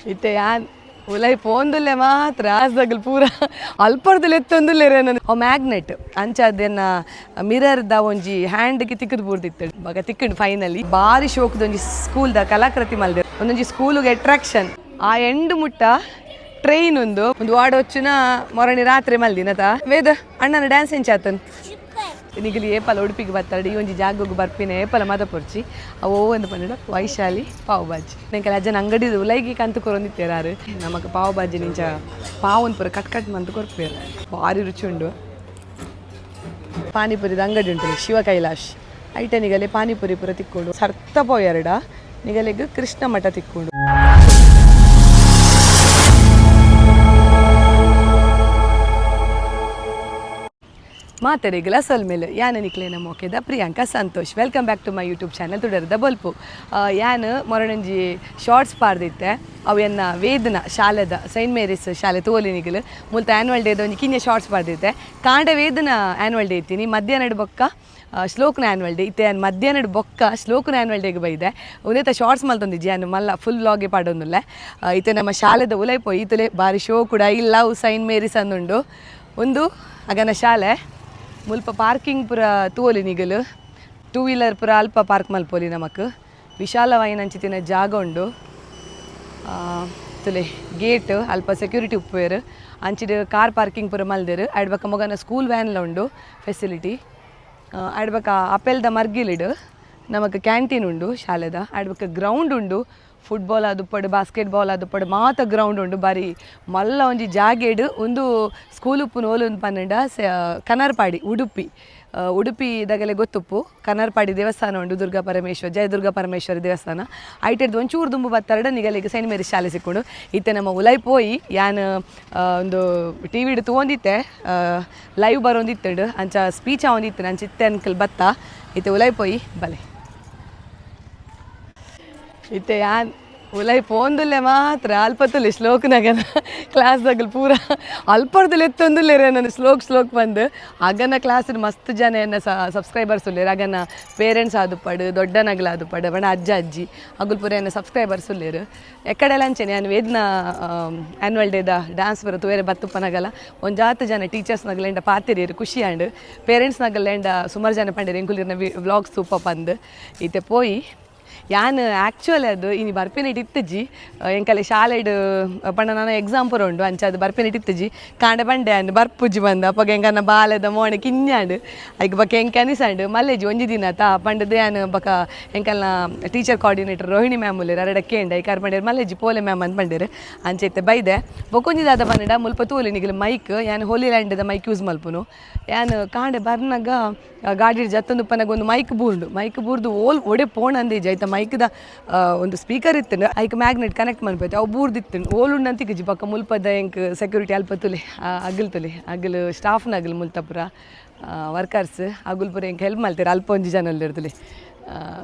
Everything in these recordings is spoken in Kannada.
ಇತ್ತೆ ಯಾನ್ ಉಲೈ ಪೋಂದುಲ್ಲೆ ಮಾತ್ರ ಆಸ್ದಾಗಲ್ ಪೂರ ಅಲ್ಪರ್ದಲ್ಲಿ ಎತ್ತೊಂದುಲ್ಲೇರೆ ನಾನು ಅವು ಮ್ಯಾಗ್ನೆಟ್ ಅಂಚಾದೇನ ಮಿರರ್ದ ಒಂಜಿ ಹ್ಯಾಂಡ್ಗೆ ತಿಕ್ಕದು ಬೂರ್ದಿತ್ತು ಮಗ ತಿಕ್ಕಂಡು ಫೈನಲಿ ಭಾರಿ ಶೋಕದೊಂಜಿ ಸ್ಕೂಲ್ದ ಕಲಾಕೃತಿ ಮಲ್ದೆ ಒಂದೊಂಜಿ ಸ್ಕೂಲಿಗೆ ಅಟ್ರಾಕ್ಷನ್ ಆ ಎಂಡು ಮುಟ್ಟ ಟ್ರೈನ್ ಒಂದು ವಾಡ వచ్చిన ಮೊರಣಿ ರಾತ್ರಿ ಮಲ್ದಿನತ ವೇದ ಅಣ್ಣನ ಡ್ಯಾನ್ಸ್ ಎಂಚಾತನ್ ನಿಗಲಿ ಏಪಲ ಉಡುಪಿಗೆ ಬರ್ತಾಡಿ ಈ ಒಂಜಿ ಜಾಗಕ್ಕೆ ಬರ್ಪಿನ ಏಪಲ ಮದ ಪೊರ್ಚಿ ಅವು ಒಂದು ಪಂಡ ವೈಶಾಲಿ ಪಾವ್ ಬಾಜಿ ನಂಗೆ ಅಜ್ಜನ ಅಂಗಡಿ ಉಲೈಗಿ ಕಂತು ಕೊರೊಂದಿತ್ತೇರಾರು ನಮಗೆ ಪಾವ್ ಬಾಜಿ ನಿಂಚ ಪಾವನ್ ಪುರ ಕಟ್ ಮಂತು ಕೊರ್ಪೇರು ಭಾರಿ ರುಚಿ ಉಂಡು ಪಾನಿಪುರಿದ ಅಂಗಡಿ ಉಂಟು ಶಿವಕೈಲಾಶ್ ಐಟ ನಿಗಲೆ ಪಾನಿಪುರಿ ಪುರ ತಿಕ್ಕೊಂಡು ಸರ್ತ ಪೋ ಎರಡ ನಿಗಲೆಗ್ ಕೃಷ್ಣ ಮಠ ತಿಕ್ಕೊಂಡು ಮಾತಾಡಿಗಲ ಸೊಲ್ಮೇಲೆ ಯಾನ ನಿಕ್ಲೇನ ಮೋಕೆದ Priyanka Santosh welcome back to my YouTube channel ತುಡರ್ದ ಬೊಲ್ಪು ಯಾನ್ ಮೊರಣಂಜಿ ಶಾರ್ಟ್ಸ್ ಪಾರ್ದಿತ್ತೆ ಅವು ಎನ್ನ ವೇದನ ಶಾಲೆದ ಸೈಂಟ್ ಮೇರೀಸ್ ಶಾಲೆ ತೋಲಿನಿಗಲು ಮುಲ್ತ ಆ್ಯನ್ವಲ್ ಡೇದ ಒಂಜಿ ಕಿನ್ನೆ ಶಾರ್ಟ್ಸ್ ಪಾರ್ದಿತ್ತೆ ಕಾಂಡ ವೇದನ ಆ್ಯನ್ವಲ್ ಡೇ ಇತ್ತೀನಿ ಮಧ್ಯಾಹ್ನ ಬೊಕ್ಕ ಶ್ಲೋಕನ ಆ್ಯನ್ವಲ್ ಡೇ ಇತ್ತೆ ಮಧ್ಯಾಹ್ನ ಬೊಕ್ಕ ಶ್ಲೋಕನ ಆ್ಯನ್ವಲ್ ಡೇಗೆ ಬೈದೆ ಉನೇತ ಶಾರ್ಟ್ಸ್ ಮಲ್ತೊಂದಿಜ್ಜಿ ನಾನು ಮಲ್ಲ ಫುಲ್ ವ್ಲಾಗೆ ಪಾಡೋನುಲ್ಲೆ ಇತ್ತೆ ನಮ್ಮ ಶಾಲೆದ ಉಲೈ ಪೋಯಿ ಇತ್ತಲೆ ಭಾರಿ ಶೋ ಕೂಡ ಐ ಲವ್ ಸೈಂಟ್ ಮೇರೀಸ್ ಅಂದುಂಡು ಒಂದು ಅಗನ ಶಾಲೆ ಮುಲ್ಪ ಪಾರ್ಕಿಂಗ್ ಪುರ ತೋಲಿ ನಿಗಲು 2 ವೀಲರ್ ಪುರ ಅಲ್ಪ ಪಾರ್ಕ್ ಮಲ್ಪೋಲಿ ನಮಕ್ ವಿಶಾಲವಾಯಿನ ಅಂಚಿತಿನ ಜಾಗ ಉಂಡು ತುಲೆ ಗೇಟ್ ಅಲ್ಪ ಸೆಕ್ಯೂರಿಟಿ ಉಪ್ಪೇರು ಅಂಚಿಡು ಕಾರ್ ಪಾರ್ಕಿಂಗ್ ಪುರ ಮಲ್ದೇರು ಆಡ್ಬೇಕ ಮೊಗನ ಸ್ಕೂಲ್ ವ್ಯಾನ್ಲ ಉಂಡು ಫೆಸಿಲಿಟಿ ಆಡ್ಬೇಕ ಅಪೆಲ್ದ ಮರ್ಗಿಲಿಡು ನಮಕ್ ಕ್ಯಾಂಟೀನ್ ಉಂಡು ಶಾಲೆದ ಆಡ್ಬೇಕ ಗ್ರೌಂಡ್ ಉಂಡು ಫುಟ್ಬಾಲ್ ಆದುಪ್ಪಡು ಬಾಸ್ಕೆಟ್ಬಾಲ್ ಆದುಪ್ಪಡು ಮಾತ ಗ್ರೌಂಡ್ ಉಂಡು ಬಾರಿ ಮಲ್ಲ ಒಂಜಿ ಜಾಗೇಡು ಒಂದು ಸ್ಕೂಲ್ ಉಪ್ಪು ನೋಲು ಒಂದು ಪನ್ನಂಡ ಕನ್ನರ್ಪಾಡಿ ಉಡುಪಿದಾಗಲೇ ಗೊತ್ತುಪ್ಪು ಕನ್ನರ್ಪಾಡಿ ದೇವಸ್ಥಾನ ಉಂಡು ದುರ್ಗಾ ಪರಮೇಶ್ವರ್ ಜಯ ದುರ್ಗಾ ಪರಮೇಶ್ವರಿ ದೇವಸ್ಥಾನ ಐಟೆಡ್ದು ಒಂಚೂರು ದುಂಬು ಬತ್ತಾರಡ ನಿಗಲಿಗೆ ಸೈಂಟ್ ಮೇರೀಸ್ ಶಾಲೆ ಸಿಕ್ಕೊಂಡು ಇತ್ತೆ ನಮ್ಮ ಉಲೈ ಪೋಯಿ ಯಾನ್ ಒಂದು ಟಿ ವಿಡು ತೊಗೊಂಡಿತ್ತೆ ಲೈವ್ ಬರೋಂದಿತ್ತಂಡು ಅಂಚ ಸ್ಪೀಚ್ ಆವೊಂದಿತ್ತು ನಾನು ಚಿತ್ತೆ ಅನ್ಕಲ್ ಬತ್ತ ಇತ್ತೆ ಉಲೈ ಪೋಯಿ ಬಲೆ ಇತ್ತೆ ಯಾನ್ ಉಲೈ ಪೋಂದುಲ್ಲೆ ಮಾತ್ರ ಅಲ್ಪತ್ತುಲೆ ಶ್ಲೋಕನಾಗನ ಕ್ಲಾಸ್ದಾಗಲ್ ಪೂರ ಅಲ್ಪರ್ದಲ್ಲಿ ಎತ್ತೊಂದುಲ್ಲೇರೆ ನಾನು ಸ್ಲೋಕ್ ಬಂದು ಅಗನ ಕ್ಲಾಸಿನ ಮಸ್ತ್ ಜನ ಎನ್ನ ಸಬ್ಸ್ಕ್ರೈಬರ್ಸ್ ಉಲ್ಲೇರು ಅಗನ ಪೇರೆಂಟ್ಸ್ ಆದುಪಡು ದೊಡ್ಡನಗಲ ಆದುಪಡು ಬಣ್ಣ ಅಜ್ಜ ಅಜ್ಜಿ ಅಗುಲ್ ಪೂರ ಎನ್ನ ಸಬ್ಸ್ಕ್ರೈಬರ್ಸ್ ಉಲ್ಲೇರು ಎಕ್ಕಡೆಲ್ಲ ಅಂಚೆನೆ ನಾನು ವೇದನ ಆ್ಯನ್ವಲ್ ಡೇದ ಡ್ಯಾನ್ಸ್ ಬರೋದು ಬೇರೆ ಬತ್ತುಪ್ಪನಗಲ್ಲ ಒಂಜಾತು ಜನ ಟೀಚರ್ಸ್ ನಗಲೆಂಡ ಪಾತಿರಿಯರು ಖುಷಿ ಆಂಡ್ ಪೇರೆಂಟ್ಸ್ ನಗಲೆಂಡ ಸುಮಾರು ಜನ ಪಂಡಿರು ಎಂಕುಲಿರ್ನ ವ್ಲಾಗ್ಸ್ ತೂಪ ಬಂದು ಇತ್ತೆ ಪೋಯಿ ಯಾನ್ ಆ್ಯಕ್ಚುಲಿ ಅದು ಇನ್ನು ಬರ್ಪೇನೆ ಇತ್ತಿಜ್ಜಿ ಎಂಕಲೆ ಶಾಲೆಡ್ ಪಂಡ ನಾನು ಎಕ್ಸಾಮ್ ಪುರ ಉಂಡು ಅಂಚ ಅದು ಬರ್ಪೇನೆ ಇತ್ತಿಜ್ಜಿ ಕಾಂಡೆ ಬಂಡೆ ಅಂಡ್ ಬರ್ಪುಜ್ಜಿ ಬಂದ ಅಪ್ಪಗೆ ಎಂಕನ್ನ ಬಾಲೆದ ಮೋಣೆ ಕಿನ್ಯಾಡು ಐಕ್ ಬಕ್ಕ ಎಂಕ ಅನಿಸಂಡು ಮಲ್ಲೇಜಿ ಒಂಜಿ ದಿನ ತಾ ಪಂಡದು ಯಾನ್ ಬಕ್ಕ ಎಂಕಲ್ನ ಟೀಚರ್ ಕೋಆರ್ಡಿನೇಟರ್ ರೋಹಿಣಿ ಮ್ಯಾಮ್ ಉಲ್ಲೇರು ಅರಡಕ್ಕೆ ಎಂಡ ಐಕಾರ್ ಪಂಡೇರು ಮಲ್ಲೇಜಿ ಪೋಲೆ ಮ್ಯಾಮ್ ಅಂತ ಪಂಡೇರು ಅಂಚೈತೆ ಬೈದೆ ಬೊಕೊಂಜಿದಾದ ಪನ್ನಡ ಮುಲ್ಪ ತೂಲಿ ನಿಗಲು ಮೈಕ್ ಯಾನ್ ಹೋಲಿ ಲ್ಯಾಂಡ್ದ ಮೈಕ್ ಯೂಸ್ ಮಲ್ಪುನು ಯಾನ್ ಕಾಂಡೆ ಬರ್ನಾಗ ಗಾಡಿ ಜತ್ತೊಂದು ಪನಗ ಒಂದು ಮೈಕ್ ಬೂರ್ದು ಓಲ್ ಒಡೆ ಪೋಣ ಅಂದೇಜಿ ಆಯ್ತಾ ಮೈಕ್ದ ಒಂದು ಸ್ಪೀಕರ್ ಇತ್ತು ಐಕ್ ಮ್ಯಾಗ್ನೆಟ್ ಕನೆಕ್ಟ್ ಮಾಡ್ಬೇಕು ಅವು ಬೂರ್ದಿತ್ತು ಓಲುಂಡಂತಿಜ್ಜಿ ಪಕ್ಕ ಮುಲ್ಪದ ಎಂಕ್ ಸೆಕ್ಯೂರಿಟಿ ಅಲ್ಪತ್ತುಲೆ ಅಗಲು ಸ್ಟಾಫ್ನ ಅಗಲು ಮುಲ್ತಪುರ ವರ್ಕರ್ಸ್ ಅಗುಲ್ ಪುರ ಎಂಕ್ ಹೆಲ್ಪ್ ಮಲ್ತೇರು ಅಲ್ಪ ಒಂಜಿ ಜನ ಇರ್ತಲೆ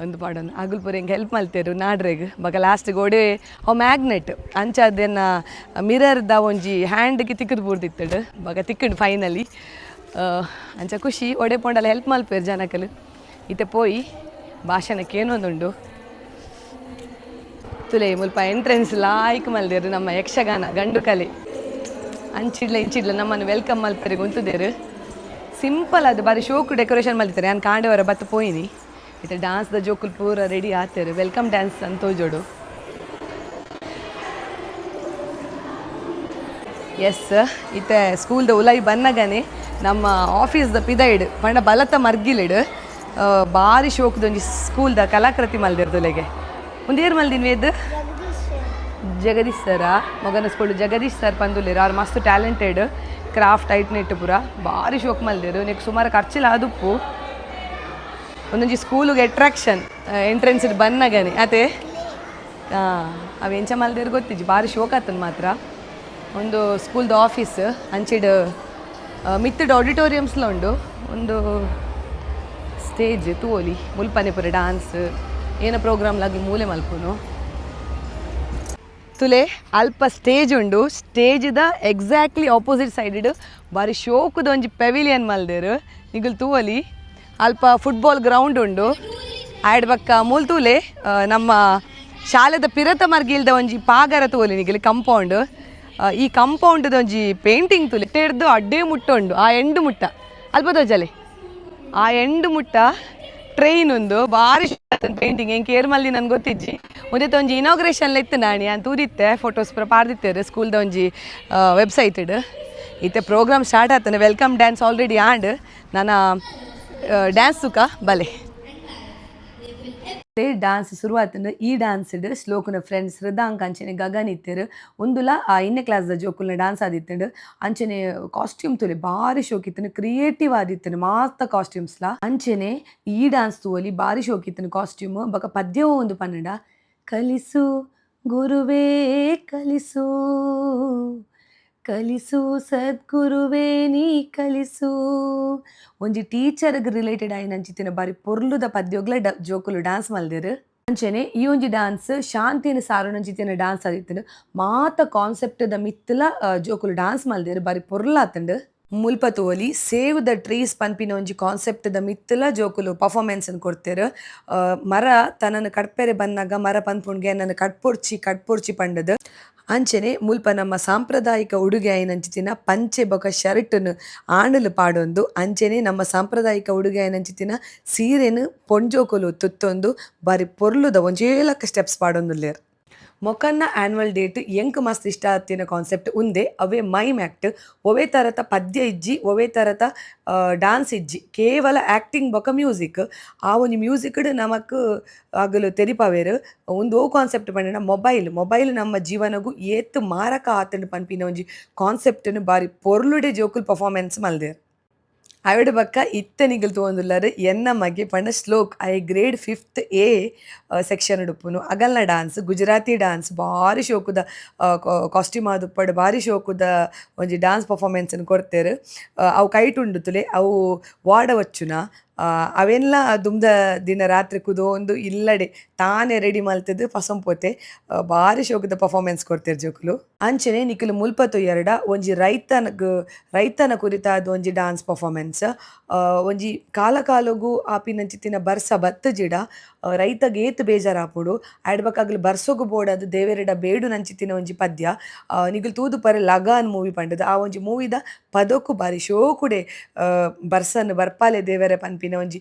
ಒಂದು ಪಾಡೋನು ಅಗುಲ್ ಪುರ ಎಂಕ್ ಹೆಲ್ಪ್ ಮಲ್ತೇರು ನಾಡ್ರೆಗ್ ಬಕ ಲಾಸ್ಟಿಗೆ ಒಡೆ ಅವು ಮ್ಯಾಗ್ನೆಟ್ ಅಂಚ ಅದೇನ ಮಿರರ್ದ ಒಂಜಿ ಹ್ಯಾಂಡ್ಗೆ ತಿಕ್ಕದು ಬೂರ್ದಿತ್ತು ಬಕ ತಿಕ್ಕಂಡು ಫೈನಲಿ ಅಂಚ ಖುಷಿ ಒಡೆ ಪೊಂಡಲ್ಲ ಹೆಲ್ಪ್ ಮಲ್ಪೇರು ಜನಕಲು ಇತ್ತೆ ಪೋಯಿ ಭಾಷಣಕ್ಕೆ ಏನೊಂದುಂಡು ತುಲೆ ಮುಲ್ಪ ಎಂಟ್ರೆನ್ಸ್ ಲಾಯ್ಕ್ ಮಲ್ದೇರು ನಮ್ಮ ಯಕ್ಷಗಾನ ಗಂಡು ಕಲೆ ಇಂಚಿಡ್ಲ ನಮ್ಮನ್ನು ವೆಲ್ಕಮ್ ಮಲ್ಪೇರು ಗೊಂತುದೇರು ಸಿಂಪಲ್ ಅದು ಬಾರಿ ಶೋಕು ಡೆಕೋರೇಷನ್ ಮಲ್ತಾರೆ ನಾನು ಕಾಂಡವರ ಬತ್ತು ಪೋಯಿನಿ ಇತ್ತೆ ಡ್ಯಾನ್ಸ್ದ ಜೋಕುಲ್ ಪೂರ ರೆಡಿ ಆತೇರು ವೆಲ್ಕಮ್ ಡ್ಯಾನ್ಸ್ ಅಂತೋಜೋಡು ಎಸ್ ಇತ್ತೆ ಸ್ಕೂಲ್ದ ಉಲೈ ಬನ್ನಗನೆ ನಮ್ಮ ಆಫೀಸ್ದ ಪಿದೈಡ್ ಪಂಡ ಬಲತ ಮರ್ಗಿಲಿಡು ಭಾರಿ ಶೋಕದೊಂಜಿ ಸ್ಕೂಲ್ದ ಕಲಾಕೃತಿ ಮಲ್ದಿರ್ದುಲೆಗೆ ಒಂದೇರು ಮಲ್ದಿನ ವೇದ್ ಜಗದೀಶ್ ಸರ ಮೊಗನ ಸ್ಕೂಲ್ ಜಗದೀಶ್ ಸರ್ ಪಂದುಲ್ಲೇರು ಅವ್ರು ಮಸ್ತ್ ಟ್ಯಾಲೆಂಟೆಡ್ ಕ್ರಾಫ್ಟ್ ಐಟ್ನೆಟ್ ಪೂರ ಭಾರಿ ಶೋಕ್ ಮಲ್ದೇರು ನೆಕ್ಸ್ಟ್ ಸುಮಾರು ಖರ್ಚಿಲ್ಲ ಆದುಪ್ಪು ಒಂದೊಂಜಿ ಸ್ಕೂಲಿಗೆ ಅಟ್ರಾಕ್ಷನ್ ಎಂಟ್ರೆನ್ಸ್ ಬನ್ನಗನೆ ಅದೇ ಅವು ಎಂಚ ಮಲ್ದೇರು ಗೊತ್ತಿಜ್ಜಿ ಭಾರಿ ಶೋಕ್ ಆತನ ಮಾತ್ರ ಒಂದು ಸ್ಕೂಲ್ದ ಆಫೀಸ್ ಅಂಚಿಡ್ ಮಿತ್ತಡ್ ಆಡಿಟೋರಿಯಮ್ಸ್ಲ ಉಂಡು ಒಂದು ಸ್ಟೇಜ್ ತೋಲಿ ಮುಲ್ಪನೆ ಪುರ ಡಾನ್ಸ್ ಏನ ಪ್ರೋಗ್ರಾಮ್ಲಾಗಿ ಮೂಲೆ ಮಲ್ಪುನು ತುಲೆ ಅಲ್ಪ ಸ್ಟೇಜ್ ಉಂಡು ಸ್ಟೇಜ್ದ ಎಕ್ಸಾಕ್ಟ್ಲಿ ಆಪೋಸಿಟ್ ಸೈಡ್ ಬಾರಿ ಶೋಕದ ಒಂಜಿ ಪೆವಿಲಿಯನ್ ಮಲ್ದೇರು ನಿಗಲ್ ತೂವಲಿ ಅಲ್ಪ ಫುಟ್ಬಾಲ್ ಗ್ರೌಂಡ್ ಉಂಡು ಆಡ್ ಬಕ್ಕ ಮೂಲ್ ತೂಲೆ ನಮ್ಮ ಶಾಲೆದ ಪಿರತ ಮರ್ಗಿಲ್ದ ಒಂಜಿ ಪಾಗರ ತೋಲಿ ನಿಗಲಿ ಕಂಪೌಂಡ್ ಈ ಕಂಪೌಂಡ್ದ ಒಂಜಿ ಪೇಂಟಿಂಗ್ ತುಲಿ ತೆಡ್ದು ಅಡ್ಡೇ ಮುಟ್ಟ ಉಂಡು ಆ ಎಂಡು ಮುಟ್ಟ ಅಲ್ಪ ತೋಜಲೆ ಆ ಎಂಡು ಮುಟ್ಟ ಟ್ರೈನ್ ಒಂದು ಭಾರಿ ಪೇಂಟಿಂಗ್ ಹೆಂಗೆ ಕೇರ್ ಮಲ್ಲಿ ನನ್ಗೆ ಗೊತ್ತಿಜ್ಜಿ ಒಂದೇ ಒಂಜಿ ಇನಾಗ್ರೇಷನ್ ಇತ್ತು ನಾಣಿ ಅಂತ ತೂದಿತ್ತೆ ಫೋಟೋಸ್ ಪೂರ ಪಾರ್ದಿತ್ತೇರು ಸ್ಕೂಲ್ದ ಒಂಜಿ ವೆಬ್ಸೈಟಡ್ ಇತ್ತೆ ಪ್ರೋಗ್ರಾಮ್ ಸ್ಟಾರ್ಟ್ ಆಗ್ತಾನೆ ವೆಲ್ಕಮ್ ಡ್ಯಾನ್ಸ್ ಆಲ್ರೆಡಿ ಆಂಡ್ ನಾನು ಡ್ಯಾನ್ಸ್ ಸುಖ ಬಲೆ ಡ್ಯಾನ್ಸ್ ಶುರುವಾತಂದ್ರೆ ಈ ಡ್ಯಾನ್ಸ್ ಶ್ಲೋಕನ ಫ್ರೆಂಡ್ಸ್ ಹೃದಾಂಕ್ ಅಂಚನೆ ಗಗನ್ ಇತ್ತರು ಒಂದುಲ ಆ ಇನ್ನೆ ಕ್ಲಾಸ್ದ ಜೋಕುಲ್ನ ಡ್ಯಾನ್ಸ್ ಆದಿತ್ತಂಡು ಅಂಚನೆ ಕಾಸ್ಟ್ಯೂಮ್ ತುಲೆ ಭಾರಿ ಶೋಕ್ ಇತ್ತನು ಕ್ರಿಯೇಟಿವ್ ಆದಿತ್ತನು ಮಾತ ಕಾಸ್ಟ್ಯೂಮ್ಸ್ಲ ಅಂಚನೆ ಈ ಡ್ಯಾನ್ಸ್ ತೂವಲಿ ಭಾರಿ ಶೋಕ್ ಇತ್ತನು ಕಾಸ್ಟ್ಯೂಮ್ ಬಕ ಪದ್ಯವೋ ಒಂದು ಪನ್ನಡ ಕಲಿಸು ಗುರುವೇ ಕಲಿಸು ಕಲಿಸು ಸದ್ಗುರುವೇ ನೀ ಕಲಿಸು ಒಂಜಿ ಟೀಚರ್ಗೆ ರಿಲೇಟೆಡ್ ಆಯ್ನ ಅಂಚಿತ್ತಿನ ಬಾರಿ ಪೊರ್ಲುದ ಪದ್ಯೋಗ್ಲ ಜೋಕುಲು ಡ್ಯಾನ್ಸ್ ಮಲ್ದೆರ್ ಅಂಚನೆ ಈ ಒಂಜಿ ಡ್ಯಾನ್ಸ್ ಶಾಂತಿನ ಸಾರೋನಂಚಿತ್ತಿನ ಡ್ಯಾನ್ಸ್ ಆದಿತ್ತಂಡು ಮಾತ ಕಾನ್ಸೆಪ್ಟ್ದ ಮಿತ್ತಲ ಜೋಕುಲು ಡ್ಯಾನ್ಸ್ ಮಲ್ದೆರ್ ಬಾರಿ ಪೊರ್ಲಾತಂಡು ಮುಲ್ಪ ತೋಲಿ ಸೇವ್ ದ ಟ್ರೀಸ್ ಪನ್ಪಿನ ಒಂಜಿ ಕಾನ್ಸೆಪ್ಟ್ದ ಮಿತ್ತಲ ಜೋಕುಲು ಪರ್ಫಾರ್ಮೆನ್ಸನ್ನು ಕೊಡ್ತೇರು ಮರ ತನ್ನನ್ನು ಕಡ್ಪೆರೆ ಬಂದಾಗ ಮರ ಪನ್ಪುಣ್ಗೆ ನನ್ನ ಕಟ್ಪೊರ್ಚಿ ಪಂಡದು ಅಂಚನೆ ಮುಲ್ಪ ನಮ್ಮ ಸಾಂಪ್ರದಾಯಿಕ ಉಡುಗೆ ಆಯ್ನಂಚಿತ್ತಿನ ಪಂಚೆ ಬೊಕ ಶರ್ಟ್ನು ಆಂಡಲು ಪಾಡೊಂದು ಅಂಚನೆ ನಮ್ಮ ಸಾಂಪ್ರದಾಯಿಕ ಉಡುಗೆ ಆಯ್ನಂಚಿತ್ತಿನ ಸೀರೆನು ಪೊಂಜೋಕೊಲು ತುತ್ತೊಂದು ಬಾರಿ ಪೊರ್ಲುದ ಒಂಜೇಲಕ್ಕ ಸ್ಟೆಪ್ಸ್ ಪಾಡೊಂದುಲ್ಲೇರು ಮೊಕನ್ನ ಆ್ಯನ್ವಲ್ ಡೇಟ್ ಎಂಕ್ ಮಸ್ತ್ ಇಷ್ಟ ಆತಿನ ಕಾನ್ಸೆಪ್ಟ್ ಉಂದೆ ಅವೇ ಮೈಮ್ ಆ್ಯಕ್ಟ್ ಒವೇ ಥರತ ಪದ್ಯ ಇಜ್ಜಿ ಒವೇ ಥರತ ಡ್ಯಾನ್ಸ್ ಇಜ್ಜಿ ಕೇವಲ ಆ್ಯಕ್ಟಿಂಗ್ ಬೊಕ ಮ್ಯೂಸಿಕ್ ಆ ಒಂದು ಮ್ಯೂಸಿಕ್ಡ್ ನಮಕ್ ಆಗಲು ತೆರಿಪವೇರು ಒಂದು ಓ ಕಾನ್ಸೆಪ್ಟ್ ಪಂಡ ಮೊಬೈಲ್ ನಮ್ಮ ಜೀವನಗೂ ಏತ್ ಮಾರಕ ಆತಂಡು ಪನ್ಪಿನ ಒಂಜಿ ಕಾನ್ಸೆಪ್ಟನ್ನು ಬಾರಿ ಪೊರ್ಲುಡೆ ಜೋಕುಲ್ ಪರ್ಫಾರ್ಮೆನ್ಸ್ ಮಲ್ದೇರು ಅವಿಡ ಬಕ್ಕ ಇತ್ತನಿಗಲ್ ತೋಂದುಲ್ಲರು ಎನ್ನ ಮಗೆ ಪಂಡ ಶ್ಲೋಕ್ ಐ ಗ್ರೇಡ್ 5th A ಸೆಕ್ಷನ್ ಉಡುಪುನು ಅಗಲ್ನ ಡ್ಯಾನ್ಸ್ ಗುಜರಾತಿ ಡ್ಯಾನ್ಸ್ ಭಾರಿ ಶೋಕುದ ಕಾಸ್ಟ್ಯೂಮ್ ಆದುಪ್ಪಡು ಭಾರಿ ಶೋಕುದ ಒಂಜಿ ಡ್ಯಾನ್ಸ್ ಪರ್ಫಾರ್ಮೆನ್ಸನ್ನು ಕೊಡ್ತೇರು ಅವು ಕೈಟ್ ಉಂಡುತ್ತಲೆ ಅವು ವಾಡವಚ್ಚುನ ಅವೆಲ್ಲ ದುಮ್ದ ದಿನ ರಾತ್ರಿ ಕುದೊಂದು ಇಲ್ಲಡೆ ತಾನೇ ರೆಡಿ ಮಲ್ತದ್ದು ಪಸಂಪೋತೆ ಭಾರಿ ಶೋಕದ ಪರ್ಫಾರ್ಮೆನ್ಸ್ ಕೊಡ್ತೇರು ಜೋಕುಲು ಅಂಚನೆ ನಿಖಿಲು ಮುಲ್ಪತ್ತು ಎರಡ ಒಂಜಿ ರೈತನ ಕುರಿತಾದ ಒಂಜಿ ಡ್ಯಾನ್ಸ್ ಪರ್ಫಾರ್ಮೆನ್ಸ್ ಒಂಜಿ ಕಾಲಗೂ ಆಪಿನಂಚಿತ್ತಿನ ಬರ್ಸ ಬತ್ತ ಜಿಡ ರೈತಗೆ ಏತ್ ಬೇಜಾರಾಪುಡು ಆಡ್ಬೇಕಾಗ್ಲು ಬರ್ಸೋಗು ಬೋಡದು ದೇವೆರೆಡ ಬೇಡು ನಂಚಿತ್ತಿನ ಒಂಜಿ ಪದ್ಯ ನಿಖಿಲು ತೂದು ಪರೆ ಲಗಾನ್ ಮೂವಿ ಪಂಡದು ಆ ಒಂಜಿ ಮೂವಿದ ಪದಕ್ಕೂ ಬಾರಿ ಶೋಕುಡೆ ಬರ್ಸನ್ನು ಬರ್ಪಾಲೆ ದೇವರೆ ಪನ್ಪಿನ ಒಂಜಿ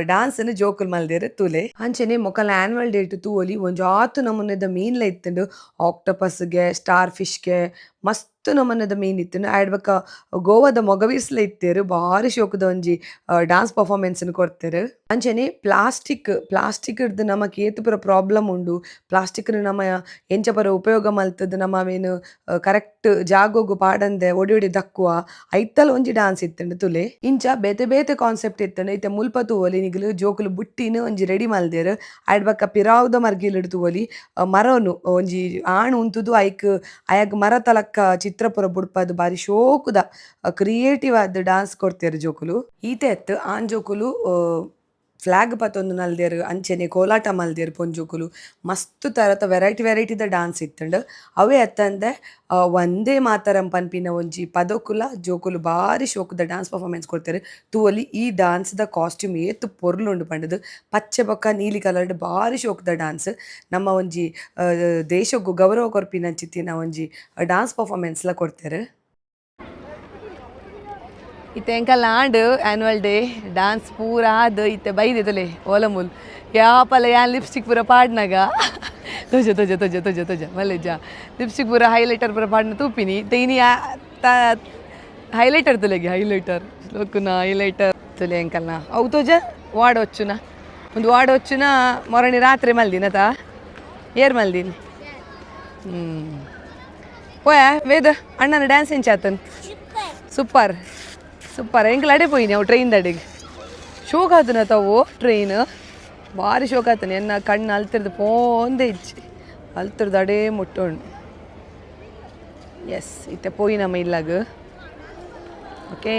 ಡ್ಯಾನ್ಸನ್ನು ಜೋಕುಲ್ ಮಲ್ದೇರು ತೂಲೆ ಅಂಚನೆ ಮೊಕಲ್ನ ಆ್ಯನ್ವಲ್ ಡೇಟ್ ತೂವೊಲಿ ಒಂಜಿ ಆತು ನಮೂನೆದ ಮೀನ್ಲ ಇತ್ತಂಡು ಆಕ್ಟೋಪಸ್ಗೆ ಸ್ಟಾರ್ ಫಿಶ್ಗೆ ಮಸ್ತ್ ನಮೂನೆದ ಮೀನ್ ಇತ್ತಂಡು ಆಡ್ಬೇಕ ಗೋವಾದ ಮೊಗವೀರ್ಸ್ಲ ಇತ್ತೇರು ಭಾರಿ ಶೋಕದ ಒಂಜಿ ಡ್ಯಾನ್ಸ್ ಪರ್ಫಾರ್ಮೆನ್ಸನ್ನು ಕೊಡ್ತೇರು ಅಂಚನೆ ಪ್ಲಾಸ್ಟಿಕ್ ಇಡ್ದು ನಮಕ್ ಏತು ಪೂರ ಪ್ರಾಬ್ಲಮ್ ಉಂಡು ಪ್ಲಾಸ್ಟಿಕ್ನು ನಮ್ಮ ಎಂಚ ಪೂರ ಉಪಯೋಗ ಮಲ್ತದ್ದು ನಮ್ಮವೇನು ಕರೆಕ್ಟ್ ಜಾಗೋಗು ಪಾಡಂದೆ ಒಡಿ ದಕ್ಕುವ ಐತಲ ಒಂಜಿ ಡ್ಯಾನ್ಸ್ ಇತ್ತಂಡು ತುಲೆ ಇಂಚ ಬೇತೆ ಕಾನ್ಸೆಪ್ಟ್ ಇತ್ತಂಡು ಐತೆ ಮುಲ್ಪ ತೂವೊಲಿ ನಿಗಲು ಜೋಕುಲು ಬುಟ್ಟಿನ ಒಂಜಿ ರೆಡಿ ಮಲ್ದೇರು ಆಡ್ಬಕ್ಕ ಪಿರಾವುದ ಮರ್ಗಿಲಿಡ್ ತೂವೊಲಿ ಮರನು ಒಂಜಿ ಆಣ್ ಉಂತುದು ಅಯಗ್ ಮರ ತಲಕ್ಕ ಚಿತ್ರಪುರ ಬುಡ್ಪದು ಬಾರಿ ಶೋಕುದ ಕ್ರಿಯೇಟಿವ್ ಆದ ಡ್ಯಾನ್ಸ್ ಕೊಡ್ತೇರು ಜೋಕುಲು ಈತೆ ಎತ್ತು ಆನ್ ಜೋಕುಲು ಫ್ಲಾಗ್ ಪತ್ತೊಂದು ನಲ್ದೇರು ಅಂಚನೆ ಕೋಲಾಟ ಮಲ್ದೇರು ಪೊಂಜೋಕುಲು ಮಸ್ತ್ ಥರದ ವೆರೈಟಿದ ಡ್ಯಾನ್ಸ್ ಇತ್ತಂಡು ಅವೇ ಅತ್ತಂದೆ ಒಂದೇ ಮಾತರಂ ಪನ್ಪಿನ ಒಂಜಿ ಪದಕುಲ ಜೋಕುಲು ಭಾರಿ ಶೋಕುದ ಡ್ಯಾನ್ಸ್ ಪರ್ಫಾರ್ಮೆನ್ಸ್ ಕೊಡ್ತಾರೆ ತೂವಲಿ ಈ ಡ್ಯಾನ್ಸ್ದ ಕಾಸ್ಟ್ಯೂಮ್ ಏತು ಪೊರ್ಲುಂಡು ಪಂಡದು ಪಚ್ಚೆ ಬೊಕ್ಕ ನೀಲಿ ಕಲರ್ಡ್ ಭಾರಿ ಶೋಕುದ ಡ್ಯಾನ್ಸ್ ನಮ್ಮ ಒಂಜಿ ದೇಶಕ್ಕೂ ಗೌರವ ಕೊರ್ಪಿನಂಚಿತ್ತಿನ ಒಂಜಿ ಡ್ಯಾನ್ಸ್ ಪರ್ಫಾರ್ಮೆನ್ಸ್ಲ ಕೊಡ್ತಾರೆ ಇತ್ತೆ ಎಂಕಲ್ಲ ಆಂಡ್ ಆ್ಯನ್ವಲ್ ಡೇ ಡ್ಯಾನ್ಸ್ ಪೂರ ಆದ್ ಇತ್ತೆ ಬೈದಿತ್ತಲೆ ಓಲಮೂಲ್ ಯಾಪಲ್ಲ ಯಾನ್ ಲಿಪ್ಸ್ಟಿಕ್ ಪೂರ ಪಾಡ್ನಾಗ ತೊಜ ಮಲ್ಲೆಜ್ಜ ಲಿಪ್ಸ್ಟಿಕ್ ಪೂರ ಹೈಲೈಟರ್ ಪೂರ ಪಾಡ್ನ ತೂಪಿನಿ ತೈನಿ ಹೈಲೈಟರ್ ತುಲೆಗೆ ಹೈಲೈಟರ್ ಲೋಕುನ ಹೈಲೈಟರ್ ತುಲೆ ಎಂಕಲ್ನ ಅವು ತೋಜ ವಾಡವಚ್ಚುನ ಒಂದು ವಾಡವಚ್ಚುನ ಮೊರಣಿ ರಾತ್ರಿ ಮಲ್ದಿನತ ಏರ್ ಮಲ್ದಿನಿ ಪೋಯ ವೇದ ಅಣ್ಣನ ಡ್ಯಾನ್ಸ್ ಎಂಚಾತನ್ ಸೂಪರ್ ಎಂಕಲ್ ಅಡೆ ಪೋಯಿನಿ ಅವು ಟ್ರೈನ್ ಅಡೆಗೆ ಶೋಕ್ ಆತನ ತಾವು ಟ್ರೈನ್ ಭಾರಿ ಶೋಕ್ ಆತನ ಎನ್ನ ಕಣ್ಣು ಅಲ್ತಿರ್ದು ಪೋಂದೆ ಇಜ್ಜಿ ಅಲ್ತಿರ್ದು ಅಡೇ ಮುಟ್ಟೋಣು ಎಸ್ ಇತ್ತೆ ಪೋಯಿನಮ್ಮ ಇಲ್ಲಾಗ ಓಕೆ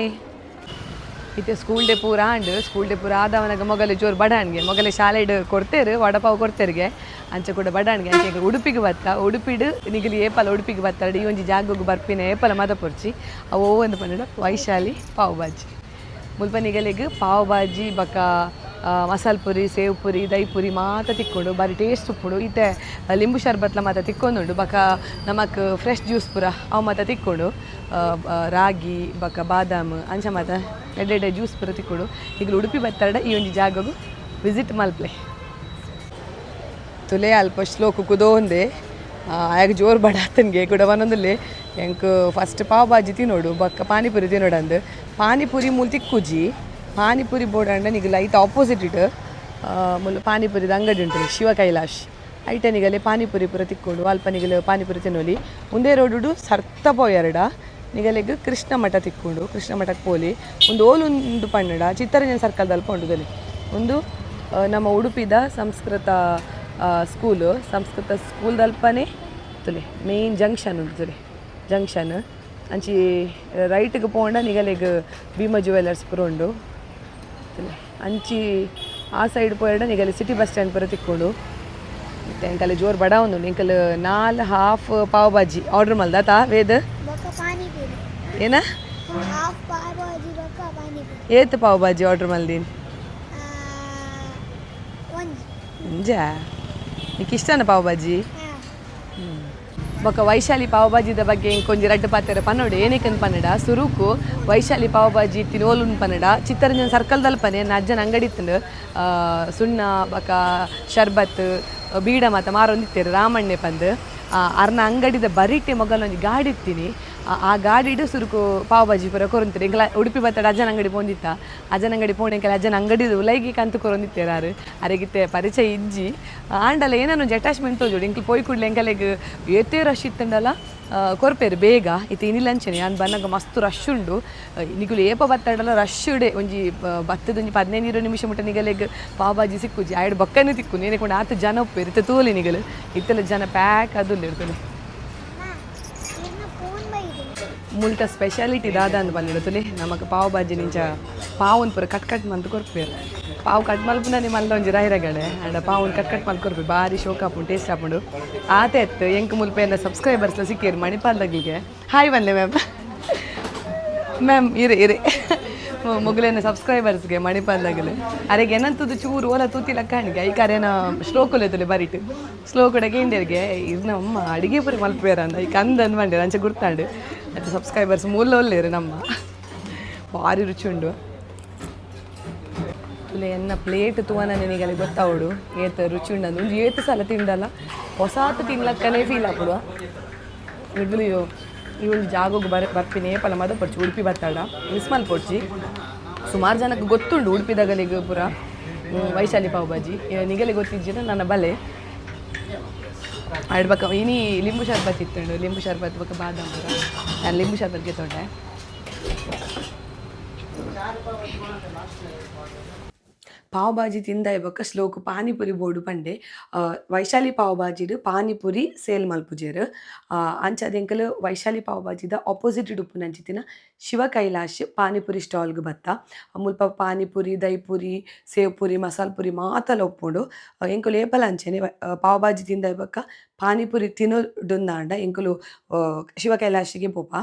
ಇತ್ತೆ ಸ್ಕೂಲ್ ಡೇ ಪೂರ ಆದವನಾಗ ಮೊಗಲೆ ಜೋರು ಬಡಾಣ್ಗೆ ಮೊಗಲೆ ಶಾಲೆಡ್ ಕೊಡ್ತೇರು ವಡಪಾವು ಕೊಡ್ತೇರಿಗೆ ಅಂಚೆ ಕೂಡ ಬಡಾಣ್ಗೆ ಅಂಚೆ ಉಡುಪಿಗೆ ಉಡುಪಿಡು ನಿಗಲಿ ಏಪಲ ಉಡುಪಿಗೆ ಬತ್ತಾಡಿ ಈ ಒಂಜಿ ಜಾಗೋಗು ಬರ್ಪಿನ ಏಪಲ ಮದ ಪೊರ್ಚಿ ಅವು ಒಂದು ಪಂಡ ವೈಶಾಲಿ ಪಾವ್ ಭಾಜಿ ಮುಲ್ಪ ನಿಗಲಿಗೆ ಪಾವ್ ಭಾಜಿ ಬಕ ಮಸಾಲೆ ಪುರಿ ಸೇವ್ ಪುರಿ ದೈ ಪುರಿ ಮಾತ ತಿಕ್ಕೊಂಡು ಬಾರಿ ಟೇಸ್ಟ್ ಉಪ್ಪುಡು ಇತ್ತೆ ಲಿಂಬು ಶರ್ಬತ್ಲ ಮಾತ ತಿಕ್ಕೊಂದುಂಡು ಬಕ ನಮಕ್ ಫ್ರೆಶ್ ಜ್ಯೂಸ್ ಪೂರ ಅವು ಮಾತ ತಿಕ್ಕೊಂಡು ರಾಗಿ ಬಕ ಬಾದಾಮ್ ಅಂಚ ಮಾತ ಎಡ್ಡೆ ಜ್ಯೂಸ್ ಪೂರ ತಿಕ್ಕೊಂಡು ಈಗ ಉಡುಪಿ ಬತ್ತಾಡ ಈ ಒಂದು ಜಾಗಗೂ ವಿಸಿಟ್ ಮಲ್ಪ್ಲೆ ತುಲೆ ಅಲ್ಪ ಶ್ಲೋಕ ಕುದೋಂದೆ ಆಗ ಜೋರು ಬಡಾತನ್ಗೆ ಕೂಡ ಒಂದೊಂದಲ್ಲಿ ಎಂಕ್ ಫಸ್ಟ್ ಪಾವ್ ಭಾಜಿ ತಿನ್ನೋಡು ಬಕ್ಕ ಪಾನಿಪುರಿ ತಿನ್ನೋಡಂದು ಪಾನಿಪುರಿ ಮೂಲ ತಿಕ್ಕುಜಿ ಪಾನಿಪುರಿ ಬೋರ್ಡ್ ಅಂಡ ನಿಗ ಲೈಟ್ ಆಪೋಸಿಟ್ ಇಟ್ಟು ಮುಲ್ಲ ಪಾನಿಪುರಿದ ಅಂಗಡಿ ಉಂಟು ಶಿವಕೈಲಾಶ್ ಐಟನಿಗಲೆ ಪಾನಿಪುರಿ ಪೂರ ತಿಕ್ಕೊಂಡು ಅಲ್ಪ ನಿಗಲು ಪಾನಿಪುರಿ ತಿನ್ನೋಲಿ ಮುಂದೆ ರೋಡು ಸರ್ತ ಪೋಯರಡ ನಿಗಲೆಗ್ ಕೃಷ್ಣ ಮಠ ತಿಕ್ಕೊಂಡು ಕೃಷ್ಣ ಮಠಕ್ಕೆ ಪೋಲಿ ಒಂದು ಓಲುಂದು ಪನ್ನಡ ಚಿತ್ತರಂಜನ ಸರ್ಕಲ್ದಲ್ಲಿ ಪೊಂಡುದಲ್ಲಿ ಒಂದು ನಮ್ಮ ಉಡುಪಿದ ಸಂಸ್ಕೃತ ಸ್ಕೂಲ್ದಲ್ಪನೇ ತುಲೆ ಮೇನ್ ಜಂಕ್ಷನ್ ಉಂಟು ತುಲೆ ಜಂಕ್ಷನ್ ಅಂಚಿ ರೈಟ್ಗೆ ಪೋಂಡ ನಿಗಲೆಗ್ ಭೀಮಾ ಜ್ಯುವೆಲರ್ಸ್ ಪೂರ ಉಂಡು ತುಲೆ ಅಂಚಿ ಆ ಸೈಡ್ ಪೋಯಡ ನಿಗಲೆ ಸಿಟಿ ಬಸ್ ಸ್ಟ್ಯಾಂಡ್ ಪೂರ ತಿಕ್ಕೊಂಡು ಮತ್ತೆ ಎಂಕಲ್ ಜೋರು ಬಡ ಒಂದು ಎಂಕಲ್ 4 ಹಾಫ್ ಪಾವ್ ಭಾಜಿ ಆರ್ಡ್ರ್ ಮಲ್ದಾತಾ ವೇದ ಏನ ಏತ್ ಪಾವ್ ಭಾಜಿ ಆರ್ಡ್ರ್ ಮಲ್ದೀನಿ ಇಂಜಾ ನಿಕ್ಕೆ ಇಷ್ಟನ ಪಾವ್ ಭಾಜಿ ಬೊಕ್ಕ ವೈಶಾಲಿ ಪಾವ್ ಭಾಜಿದ ಬಗ್ಗೆ ಇಂಕೊಂಜಿ ರಡ್ಡು ಪಾತೆರ ಪನ್ನೋಡು ಏನಕ್ಕಂದು ಪನ್ನಡ ಸುರುಕು ವೈಶಾಲಿ ಪಾವ್ ಭಾಜಿ ತಿನ್ನೋಲುನ್ ಪನ್ನಡ ಚಿತ್ತರಂಜನ ಸರ್ಕಲ್ದಲ್ಲಿ ಪನೆ ಅಜ್ಜನ ಅಂಗಡಿ ಇತ್ತು ಸುಣ್ಣ ಬಕ ಶರ್ಬತ್ ಬೀಡ ಮಾತ ಮಾರೊಂದಿತ್ತೇರು ರಾಮಣ್ಣೆ ಪಂದು ಅರ್ನ ಅಂಗಡಿದ ಬರೀಟೆ ಮೊಗಲ್ ಒಂದು ಗಾಡಿ ಇತ್ತೀನಿ ಆ ಗಾಡಿಡು ಸುರುಕು ಪಾವ್ ಭಾಜಿ ಪೂರ ಕೊರಂತೀರಿ ಎಂಕಲ ಉಡುಪಿ ಬತ್ತಾಡ ಅಜ್ಜನ ಅಂಗಡಿ ಪೋಂದಿತ್ತ ಅಜ್ಜನ ಅಂಗಡಿ ಪೋಂಡು ಎಂಕಲ ಅಜ್ಜನ ಅಂಗಡಿದು ಉಲೈಗಿ ಕಂತು ಕೊರೊಂದಿತ್ತೇರಾರು ಅರೆಗಿತ್ತೆ ಪರಿಚಯ ಇಜ್ಜಿ ಆಂಡಲ ಏನಾನು ಅಟ್ಯಾಚ್ಮೆಂಟ್ ತೋಜೋಡು ಎಂಕಲ್ ಪೋಯ್ ಕೂಡಲೇ ಎಂಕಲೆಗ್ ಏತೇ ರಶ್ ಇತ್ತಂಡಲ್ಲ ಕೊರ್ಪೇರು ಬೇಗ ಇತ್ತು ಇನ್ನಿಲ್ಲಂಚನೆ ನಾನು ಬನ್ನಾಗ ಮಸ್ತ್ ರಶ್ ಉಂಡು ನಿಗುಲು ಏಪ ಬತ್ತಾಡಲ್ಲ ರಶ್ ಉಡೆ ಒಂಜಿ ಬತ್ತದೊಂಜಿ 15-20 ನಿಮಿಷ ಮುಟ್ಟ ನಿಗಲೆಗ್ ಪಾವ್ ಭಾಜಿ ಸಿಕ್ಕುಜಿ ಆಯ್ಡು ಬೊಕ್ಕನೆ ತಿಕ್ಕು ನೇನೆಕೊಂಡು ಆತು ಜನ ಉಪ್ಪೇರು ಇತ್ತು ತೋಲಿ ನಿಗಲು ಇತ್ತಲ್ಲ ಜನ ಪ್ಯಾಕ್ ಅದು ಇರ್ತದೆ ಮುಲ್ತ ಸ್ಪೆಷಾಲಿಟಿ ದಾದ ಅಂದ್ ಬಂದಿಡತುಲಿ ನಮಗೆ ಪಾವ್ ಭಾಜಿ ನಿಂಚ ಪಾವನ್ ಪೂರ ಕಟ್ ಮಂತ್ ಕೊರ್ಪೇರು ಪಾವು ಕಟ್ ಮಲ್ಪುನ ನಿಮ್ಮ ಅಲ್ಲ ಒಂಜಿ ರಾಯಿರಗಡೆ ಆಂಡ ಪಾವನ್ ಕಟ್ ಮಲ್ತ್ ಕೊರ್ಪೇರು ಭಾರಿ ಶೋಕ್ ಆಪುಂಡು ಟೇಸ್ಟ್ ಆಪುಂಡು ಆತ ಎತ್ತು ಎಂಕ್ ಮುಲ್ಪೇನ ಸಬ್ಸ್ಕ್ರೈಬರ್ಸ್ಲ ಸಿಕ್ಕೇರು ಮಣಿಪಾಲ್ದಾಗಿಗೆ ಹಾಯ್ ಬಂದೆ ಮ್ಯಾಮ್ ಇರಿ ಮುಗಲೇನ ಸಬ್ಸ್ಕ್ರೈಬರ್ಸ್ಗೆ ಮಣಿಪಾಲ್ದಾಗಲೆ ಅರೆಗೆ ಏನಂತದ್ದು ಚೂರು ಓಲ ತೂತಿಲ ಕಾಣಿಗೆ ಈ ಕಾರ್ಯನ ಶ್ಲೋಕುಲೆತಲೆ ಬರೀಟು ಸ್ಲೋಕುಡಗೆ ಇಂಡಿಯರ್ಗೆ ಇದು ನಮ್ಮ ಅಡುಗೆ ಪುರಿ ಮಲ್ಪೇರ ಅಂದ ಈ ಕಂದನ್ ಬಂಡೆ ಅಂಚೆ ಗುರ್ತಾಂಡು ಅದು ಸಬ್ಸ್ಕ್ರೈಬರ್ಸ್ ಮೂಲ ಒಲ್ಲೇರು ನಮ್ಮ ಭಾರಿ ರುಚಿ ಉಂಡು ತುಲೆ ಎನ್ನ ಪ್ಲೇಟ್ ತೂವನ ನಿನಗೆ ಗೊತ್ತಾವಡು ಏತ ರುಚಿ ಉಂಡು ಒಂದು ಏತು ಸಲ ತಿಂಡಲ್ಲ ಹೊಸಾತು ತಿನ್ಲಕ್ಕನೇ ಫೀಲ್ ಆಗ್ಬಿಡುವ ಇಡ್ಲಿ ಇವಳು ಜಾಗೋಗಿ ಬರ್ತೀನಿ ಪಲ ಮದ ಪಡ್ಚಿ ಉಡುಪಿ ಬತ್ತಾಡ ಮಿಸ್ ಮಲ್ಪೊಡ್ಚಿ ಸುಮಾರು ಜನಕ್ಕೆ ಗೊತ್ತುಂಡು ಉಡುಪಿದಾಗಲಿಗೆ ಪೂರ ವೈಶಾಲಿ ಪಾವ್ ಭಾಜಿ ನಿಗಲೆ ಗೊತ್ತಿಜ್ಜಿನ ನನ್ನ ಬಲೆ ಆಡ್ಬೇಕ ಇನಿ ಲಿಂಬು ಶರ್ಬತ್ ಇತ್ತುಂಡು ಲಿಂಬು ಶರ್ಬತ್ ಬಕ್ಕ ಬಾದಾಮ್ ಪೂರ ನಾನು ಲಿಂಬು ಶರ್ಬತ್ಗೆ ತೊಂಡೆ ಪಾವ್ ಭಾಜಿ ತಿಂದ ಇವಾಗ ಸ್ಲೋಕು ಪಾನಿಪುರಿ ಬೋರ್ಡು ಪಂಡೆ ವೈಶಾಲಿ ಪಾವ್ ಭಾಜಿಡು ಪಾನಿಪುರಿ ಸೇಲ್ ಮಲ್ಪುಜೇರು ಅಂಚದೆಂಕಲು ವೈಶಾಲಿ ಪಾವ್ ಭಾಜಿದ ಆಪೋಸಿಟ್ ಉಪ್ಪು ನಂಚಿತಿನ ಶಿವಕೈಲಾಶ್ ಪಾನಿಪುರಿ ಸ್ಟಾಲ್ಗೆ ಬತ್ತ ಮುಲ್ಪ ಪಾನಿಪುರಿ ದೈಪುರಿ ಸೇವ್ ಪುರಿ ಮಸಾಲೆ ಪುರಿ ಮಾತಲ್ಲ ಒಪ್ಪುಂಡು ಎಂಕುಲು ಏಪಲ ಅಂಚೆನೆ ಪಾವ್ ಭಾಜಿ ತಿಂದ ಇವಾಗ ಪಾನಿಪುರಿ ತಿನ್ನೋಡುಂದಾಂಡ ಎಂಕುಲು ಶಿವಕೈಲಾಶಿಗೆ ಪೋಪ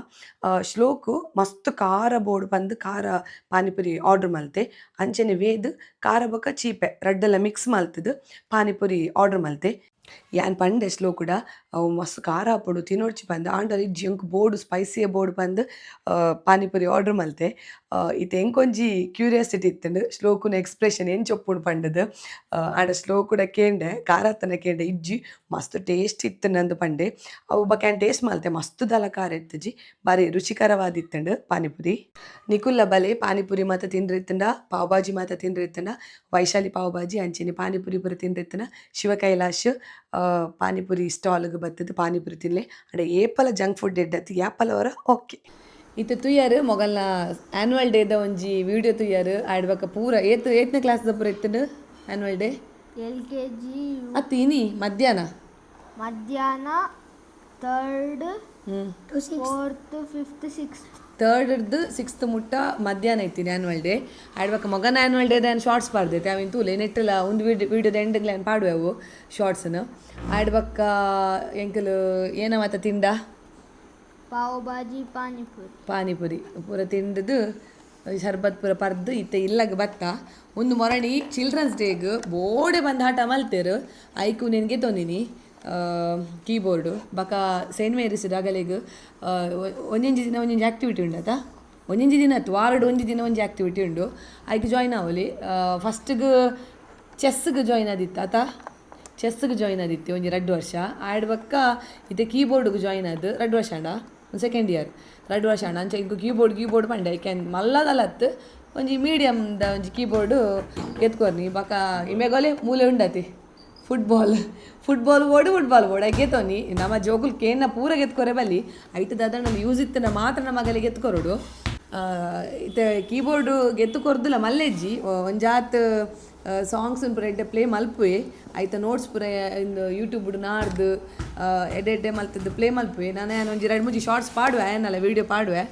ಶ್ಲೋಕು ಮಸ್ತ್ ಖಾರ ಬೋರ್ಡು ಬಂದು ಖಾರ ಪಾನಿಪುರಿ ಆರ್ಡ್ರ್ ಮಲ್ತೆ ಅಂಚೆನೆ ವೇದ್ ಖಾರ ಬೊಕ ಚೀಪೆ ರಡ್ಡೆಲ್ಲ ಮಿಕ್ಸ್ ಮಲ್ತದು ಪಾನಿಪುರಿ ಆರ್ಡ್ರ್ ಮಲ್ತೆ ಯಾನ್ ಪಂಡೆ ಸ್ಲೋ ಕೂಡ ಅವು ಮಸ್ತ್ ಖಾರ ಹಾಪುಡು ತಿನ್ನೋಡ್ಚಿ ಬಂದು ಆಂಡಲ್ಲಿ ಜಿಂಕ್ ಬೋರ್ಡು ಸ್ಪೈಸಿಯ ಬೋರ್ಡು ಬಂದು ಪಾನಿಪುರಿ ಆರ್ಡ್ರ್ ಮಲ್ತೆ ಇದು ಎಂಕೊಂಜಿ ಕ್ಯೂರಿಯಾಸಿಟಿ ಇತ್ತಂಡು ಸ್ಲೋಕುನ ಎಕ್ಸ್ಪ್ರೆಷನ್ ಏನು ಚೊಪ್ಪುಡು ಪಂಡದು ಆಂಡ ಸ್ಲೋ ಕೂಡ ಕೇಂಡೆ ಖಾರತನ ಕೇಂಡೆ ಇಜ್ಜಿ ಮಸ್ತ್ ಟೇಸ್ಟ್ ಇತ್ತು ನಂದು ಪಂಡೆ ಅವು ಬಕ್ಯಾನ್ ಟೇಸ್ಟ್ ಮಲ್ತೆ ಮಸ್ತ್ ದಲ ಖಾರ ಇತ್ತಜಿ ಬಾರಿ ರುಚಿಕರವಾದಿತ್ತಂಡು ಪಾನಿಪುರಿ ನಿಕುಲ್ಲ ಬಲೆ ಪಾನಿಪುರಿ ಮಾತ ತಿಂದ್ರಿತ್ತಂಡ ಪಾವ್ ಭಾಜಿ ಮಾತ ತಿಂದ್ರಿತ್ತಂಡ ವೈಶಾಲಿ ಪಾವ್ ಭಾಜಿ ಅಂಚಿನಿ ಪಾನಿಪುರಿ ಪುರ ತಿಂದ್ರಿತ್ತನ ಶಿವಕೈಲಾಶ್ ಪಾನಿಪುರಿ ಸ್ಟಾಲ್ಗೆ ಬರ್ತದೆ ಪಾನಿಪುರಿ ತಿನ್ನಲೆ ಅಡೆ ಏಪಲ ಜಂಕ್ ಫುಡ್ ಎಡ್ಡತ್ತು ಯಾಪಲ ಅವರ ಓಕೆ ಇತ್ತು ತುಯ್ಯಾರು ಮೊಗಲ್ನ ಆ್ಯನ್ಯುವಲ್ ಡೇದ ಒಂಜಿ ವಿಡಿಯೋ ತುಯ್ಯಾರು ಆಡ್ಬೇಕ ಪೂರ ಏತನೇ ಕ್ಲಾಸ್ದ ಪೂರ ಇತ್ತು ಆ್ಯನ್ಯುವಲ್ ಡೇ LKG ಅತ್ತು ಇನಿ ಮಧ್ಯಾಹ್ನ 3rd to 4th 5th 6th 3rd 6th ಮುಟ್ಟ ಮಧ್ಯಾಹ್ನ ಇತ್ತೀನಿ ಆ್ಯನ್ಯುವಲ್ ಡೇ ಆಡ್ಬೇಕ ಮಗನ ಆ್ಯನ್ಯುವಲ್ ಡೇದ ಶಾರ್ಟ್ಸ್ ಪಾಡ್ದೈತೆ ಅವಿನ ತೂಲೆ ನೆಟ್ಟಲ್ಲ ಒಂದು ವಿಡಿಯೋದ ಎಂಡ್ಗೆ ನಾನು ಪಾಡುವೆವು ಶಾರ್ಟ್ಸನ್ನು ಆಡ್ಬೇಕ ಎಂಕಲು ಏನ ಮಾತ ತಿಂಡ ಪಾವ್ ಭಾಜಿ ಪಾನಿಪುರಿ ಪೂರ ತಿಂದದ್ದು ಶರ್ಬತ್ ಪೂರ ಪರ್ದು ಇತ್ತೆ ಇಲ್ಲಗ ಬತ್ತ ಒಂದು ಮೊರಣಿ ಚಿಲ್ಡ್ರನ್ಸ್ ಡೇಗ್ ಬೋಡೆ ಬಂದು ಆಟ ಮಲ್ತೇರು ಐಕು ನಿನಗೆ ತೊಂದಿನಿ ಕೀಬೋರ್ಡು ಬಕ ಸೇಂಟ್ ಮೇರಿಸ್ ಅಗಲಿಗೆ ಒಂದೊಂದು ದಿನ ಒಂದೊಂದು ಆ್ಯಕ್ಟಿವಿಟಿ ಉಂಡತ ಒಂದೊಂದು ದಿನ ಆಯ್ತು ವಾರಡ್ ಒಂದು ದಿನ ಒಂದು ಆ್ಯಕ್ಟಿವಿಟಿ ಉಂಡು ಐಕೆ ಜಾಯ್ನ್ ಆವಲಿ ಫಸ್ಟ್ಗೆ ಚೆಸ್ಗೆ ಜಾಯ್ನ್ ಆದಿತ್ತು ಆತ ಚೆಸ್ಗೆ ಜಾಯ್ನ್ ಆದಿತ್ತು ಒಂದು 2 ವರ್ಷ ಆಡ್ ಬಕ್ಕ ಇದು ಕೀಬೋರ್ಡ್ಗೆ ಜಾಯ್ನ್ ಆದ 2 ವರ್ಷ ಅಂಡ ಒಂದು ಸೆಕೆಂಡ್ ಇಯರ್ 2 ವರ್ಷ ಅಂಡ ಅಂಚೆ ಇಂಕು ಕೀಬೋರ್ಡ್ ಪಂಡೆ ಐಕೆನ್ ಮಲ್ಲದಲತ್ತು ಒಂಜಿ ಮೀಡಿಯಮ್ದ ಒಂಜಿ ಕೀಬೋರ್ಡು ಎತ್ಕೊರ್ನಿ ಬಕ ಇಮೆಗೊಲೆ ಮೂಲೆ ಉಂಡತಿ ಫುಟ್ಬಾಲ್ ಬೋರ್ಡ್ ಐಕೆ ತೋನಿ ನಮ್ಮ ಜೋಕುಲ್ ಕೇನ್ನ ಪೂರ ಗೆತ್ಕೊರೆ ಬಲ್ಲಿ ಐಟ್ ದಾದಣ್ಣಲ್ಲಿ ಯೂಸ್ ಇತ್ತನ ಮಾತ್ರ ನಮ್ಮ ಮಗಲಿಗೆ ಎತ್ಕೊರೋಡು ಇತ್ತೆ ಕೀಬೋರ್ಡು ಗೆತ್ತು ಕೊರ್ದಿಲ್ಲ ಮಲ್ಲೆಜ್ಜಿ ಒಂಜಾತ್ ಸಾಂಗ್ಸ್ ಪೂರ ಎಡ್ಡೆ ಪ್ಲೇ ಮಲ್ಪುವೆ ಐತ ನೋಟ್ಸ್ ಪೂರ ಇಂದು ಯೂಟ್ಯೂಬ್ ನಾಡ್ದು ಎಡ್ಡೆ ಮಲ್ತದ್ದು ಪ್ಲೇ ಮಲ್ಪುವೆ ನಾನು ಒಂಜಿ 2-3 ಶಾರ್ಟ್ಸ್ ಪಾಡುವೆ ಏನಲ್ಲ ವೀಡಿಯೋ ಪಾಡುವೆ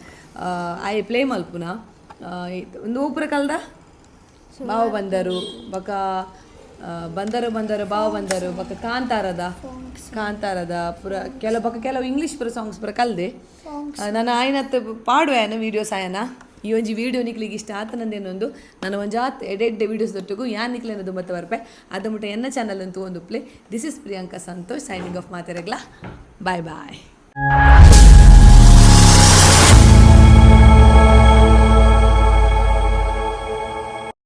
ಆಯ್ ಪ್ಲೇ ಮಲ್ಪುನ ಒಂದು ಪೂರ ಕಲ್ದ ಬಾವ ಬಂದರು ಬಕ ಬಂದರು ಬಾವ ಬಂದರು ಬಕ ಕಾಂತಾರದ ಪೂರ ಕೆಲವು ಇಂಗ್ಲೀಷ್ ಪೂರ ಸಾಂಗ್ಸ್ ಪೂರ ಕಲ್ದೆ ನಾನು ಆಯ್ನತ್ತು ಪಾಡುವೆ ವೀಡಿಯೋಸ್ ಆಯನ ಈ ಒಂಜಿ ವೀಡಿಯೋ ನಿಕ್ಲಿಗೆ ಇಷ್ಟ ಆತ ನಂದೇನೊಂದು ನಾನು ಒಂಜಾತ್ ಎಡೆಡ್ಡೆ ವೀಡಿಯೋಸ್ ದೊಟ್ಟಿಗೂ ಯಾನ್ ನಿಕ್ಲೇನದು ಮತ್ತೆ ಬರ್ಪೆ ಅದು ಮುಟ್ಟ ಎನ್ನ ಚಾನಲ್ ಅಂತೂ ಒಂದು play this is Priyanka Santosh signing off ಮಾತಾಡಗ್ಲ ಬಾಯ್